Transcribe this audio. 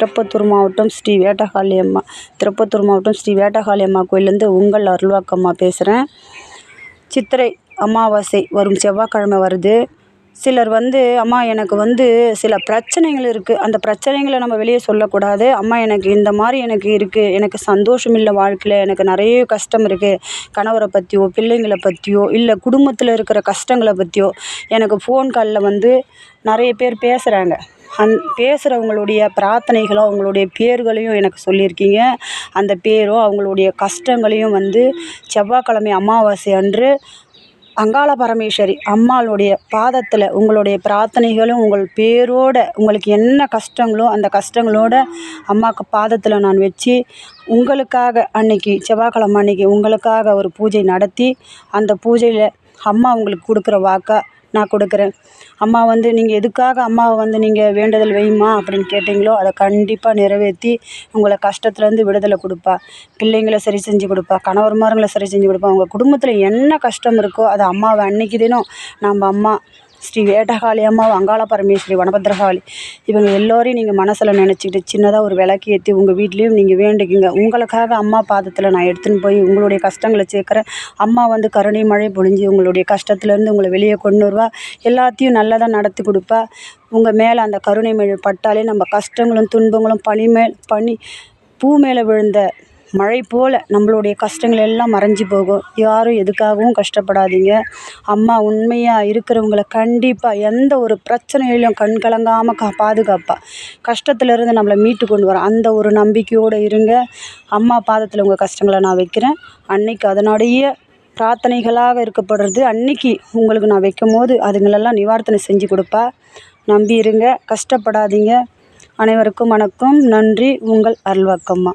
திருப்பத்தூர் மாவட்டம் ஸ்ரீ வேட்டகாளியம்மா கோயிலேருந்து உங்கள் அருள்வாக்கம்மா பேசுகிறேன். சித்திரை அமாவாசை வரும் செவ்வாய்க்கிழமை வருது. சிலர் அம்மா எனக்கு சில பிரச்சனைகள் இருக்குது, அந்த பிரச்சனைகளை நம்ம வெளியே சொல்லக்கூடாது. அம்மா எனக்கு இந்த மாதிரி எனக்கு இருக்குது, எனக்கு சந்தோஷம் இல்லை வாழ்க்கையில், எனக்கு நிறைய கஷ்டம் இருக்குது, கணவரை பற்றியோ பிள்ளைங்களை பற்றியோ இல்லை குடும்பத்தில் இருக்கிற கஷ்டங்களை பற்றியோ எனக்கு ஃபோன் காலில் நிறைய பேர் பேசுகிறாங்க. பேசுகிறவங்களுடைய பிரார்த்தனைகளோ அவங்களுடைய பேர்களையும் எனக்கு சொல்லியிருக்கீங்க. அந்த பேரோ அவங்களுடைய கஷ்டங்களையும் செவ்வாய்க்கிழமை அமாவாசை அன்று அங்காள பரமேஸ்வரி அம்மாளுடைய பாதத்தில் உங்களுடைய பிரார்த்தனைகளும் உங்கள் பேரோட உங்களுக்கு என்ன கஷ்டங்களோ அந்த கஷ்டங்களோட அம்மாவுக்கு பாதத்தில் நான் வச்சு உங்களுக்காக அன்னைக்கு செவ்வாய்க்கிழமை அன்னைக்கு உங்களுக்காக ஒரு பூஜை நடத்தி அந்த பூஜையில் அம்மா உங்களுக்கு கொடுக்குற வாக்கா நான் கொடுக்குறேன். அம்மா நீங்கள் எதுக்காக அம்மாவை நீங்கள் வேண்டுதல் வைம்மா அப்படின்னு கேட்டிங்களோ அதை கண்டிப்பாக நிறைவேற்றி உங்களை கஷ்டத்துலேருந்து விடுதலை கொடுப்பா. பிள்ளைங்களை சரி செஞ்சு கொடுப்பா, கணவர்மார்களை சரி செஞ்சு கொடுப்பா. உங்கள் குடும்பத்தில் என்ன கஷ்டம் இருக்கோ அதை அம்மாவை அன்னைக்கு தினம் நம்ம அம்மா ஸ்ரீ வேட்டகாளி அம்மாவும் அங்காள பரமேஸ்வரி வனபத்ரகாளி இவங்க எல்லோரையும் நீங்கள் மனசில் நினச்சிக்கிட்டு சின்னதாக ஒரு விளக்கு ஏற்றி உங்கள் வீட்லேயும் நீங்கள் வேண்டிக்குங்க. உங்களுக்காக அம்மா பாதத்தில் நான் எடுத்துன்னு போய் உங்களுடைய கஷ்டங்களை சேர்க்குறேன். அம்மா கருணை மழை பொழிஞ்சு உங்களுடைய கஷ்டத்துலேருந்து உங்களை வெளியே கொண்டு வருவா. எல்லாத்தையும் நல்லதாக நடத்தி கொடுப்பா. உங்கள் மேலே அந்த கருணை மழை பட்டாலே நம்ம கஷ்டங்களும் துன்பங்களும் பனி பூ மேலே விழுந்த மழை போல் நம்மளுடைய கஷ்டங்கள் எல்லாம் மறைஞ்சி போகும். யாரும் எதுக்காகவும் கஷ்டப்படாதீங்க. அம்மா உண்மையாக இருக்கிறவங்கள கண்டிப்பாக எந்த ஒரு பிரச்சனையிலும் கண் கலங்காமல் பாதுகாப்பா. கஷ்டத்துலேருந்து நம்மளை மீட்டு கொண்டு வரோம். அந்த ஒரு நம்பிக்கையோடு இருங்க. அம்மா பாதத்தில் உங்கள் கஷ்டங்களை நான் வைக்கிறேன். அன்னைக்கு அதனுடைய பிரார்த்தனைகளாக இருக்கப்படுறது அன்னைக்கு உங்களுக்கு நான் வைக்கும் போது அதுங்களெல்லாம் நிவாரணை செஞ்சு கொடுப்பா. நம்பி இருங்க, கஷ்டப்படாதீங்க. அனைவருக்கும் வணக்கம். நன்றி. உங்கள் அருள்வாக்கம்மா.